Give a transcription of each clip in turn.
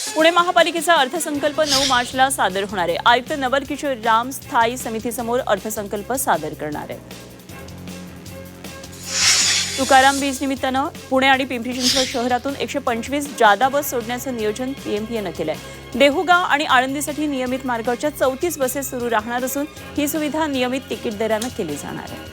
पुणे महापालिकेचा अर्थसंकल्प 9 मार्चला सादर होणार आहे। आयुक्त नवल किशोर राम स्थायी समितीसमोर अर्थसंकल्प सादर करणार आहे। तुकाराम बीज निमित्तानं पुणे आणि पिंपरी चिंचवड शहरातून 125 जादा बस सोडण्याचं नियोजन पीएमपीनं केलंय। देहुगाव आणि आळंदीसाठी नियमित मार्गावरच्या 34 बसेस सुरू राहणार असून ही सुविधा नियमित तिकीट दरानं केली जाणार आहे।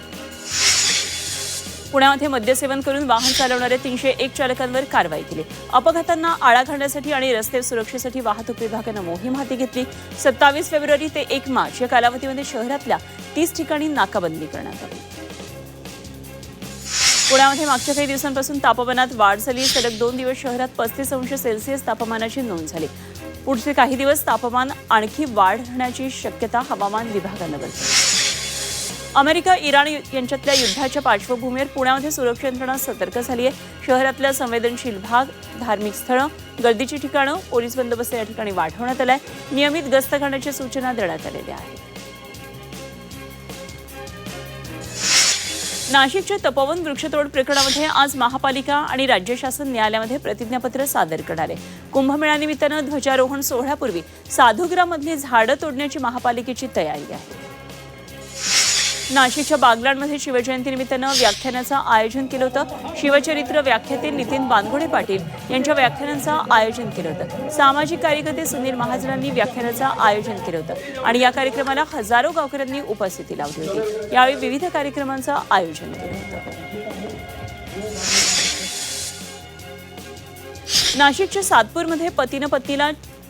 पुण्यामध्ये मद्यसेवन करून वाहन चालवणाऱ्या 301 चालकांवर कारवाई केली। अपघातांना आळा घालण्यासाठी आणि रस्ते सुरक्षेसाठी वाहतूक विभागानं मोहीम हाती घेतली। 27 फेब्रुवारी ते 1 मार्च या कालावधीमध्ये शहरातल्या 30 ठिकाणी नाकाबंदी करण्यात आली। पुण्यामध्ये मागच्या काही दिवसांपासून तापमानात वाढ झाली। सलग 2 दिवस शहरात 35 अंश सेल्सिअस तापमानाची नोंद झाली। पुढचे काही दिवस तापमान आणखी वाढण्याची शक्यता हवामान विभागानं वर्तवली। अमेरिका इराण यांच्यातल्या युद्धाच्या पार्श्वभूमीवर पुण्यामध्ये सुरक्षा यंत्रणा सतर्क झाली आहे। शहरातल्या संवेदनशील भाग, धार्मिक स्थळं, गर्दीची ठिकाणं, पोलीस बंदोबस्त या ठिकाणी वाढवण्यात आलाय। नियमित गस्त करण्याची सूचना देण्यात आलेल्या आहेत। नाशिकच्या तपोवन वृक्षतोड प्रकरणामध्ये आज महापालिका आणि राज्य शासन न्यायालयामध्ये प्रतिज्ञापत्र सादर करणार आहे। कुंभमेळ्यानिमित्तानं ध्वजारोहण सोहळ्यापूर्वी साधुग्राममधली झाडं तोडण्याची महापालिकेची तयारी आहे। नाशिकच्या बागलाणमध्ये शिवजयंतीनिमित्तानं व्याख्यानाचं आयोजन केलं होतं। शिवचरित्र व्याख्याते नितीन बानगोडे पाटील यांच्या व्याख्यानांचं आयोजन केलं होतं। सामाजिक कार्यकर्ते सुनील महाजनांनी व्याख्यानाचं आयोजन केलं होतं आणि या कार्यक्रमाला हजारो गावकऱ्यांनी उपस्थिती लावली होती। यावेळी विविध कार्यक्रमांचं आयोजन केलं होतं। नाशिकच्या सातपूरमध्ये पतीनं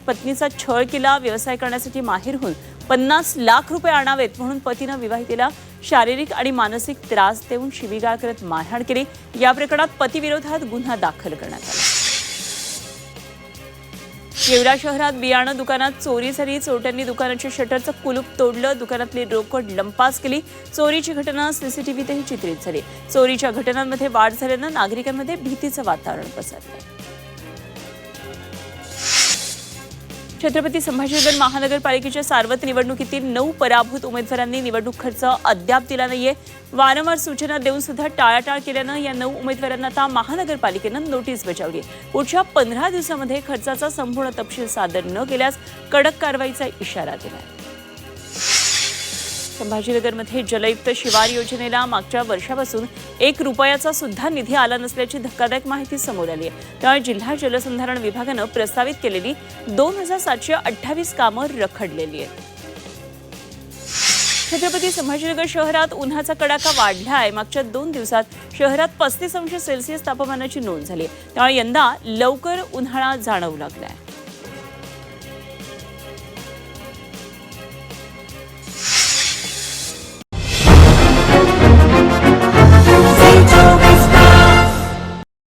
पत्नीचा छळ केला। व्यवसाय करण्यासाठी माहेरहून 50 लाख रुपये आणावेत म्हणून पतीनं विवाहितेला शारीरिक आणि मानसिक त्रास देऊन शिवीगाळ करत मारहाण केली। या प्रकरणात पतीविरोधात गुन्हा दाखल करण्यात आला। येवला शहरात बियाणं दुकानात चोरी झाली। चोरट्यांनी दुकानाच्या शटरचं कुलूप तोडलं। दुकानातली रोकड लंपास केली। चोरीची घटना सीसीटीव्हीतही चित्रित झाली। चोरीच्या घटनांमध्ये वाढ झाल्यानं नागरिकांमध्ये भीतीचं वातावरण पसरलं। छत्रपती संभाजीनगर महानगरपालिकेच्या सार्वत्रिक निवडणुकीतील 9 पराभूत उमेदवारांनी निवडणूक खर्च अद्याप दिला नाहीये। वारंवार सूचना देऊन सुद्धा टाळाटाळ केल्यानं या 9 उमेदवारांना आता महानगरपालिकेनं नोटीस बजावली। पुढच्या 15 दिवसांमध्ये खर्चाचा संपूर्ण तपशील सादर न केल्यास कडक कारवाईचा इशारा दिला। संभाजीनगरमध्ये जलयुक्त शिवार योजनेला मागच्या वर्षापासून 1 रुपयाचा सुद्धा निधी आला नसल्याची धक्कादायक माहिती समोर आली आहे। त्यामुळे जिल्हा जलसंधारण विभागानं प्रस्तावित केलेली 2728 कामं रखडलेली आहेत। छत्रपती संभाजीनगर शहरात उन्हाचा कडाका वाढला आहे। मागच्या 2 दिवसात शहरात 35 अंश सेल्सिअस तापमानाची नोंद झाली। त्यामुळे यंदा लवकर उन्हाळा जाणवू लागलाय।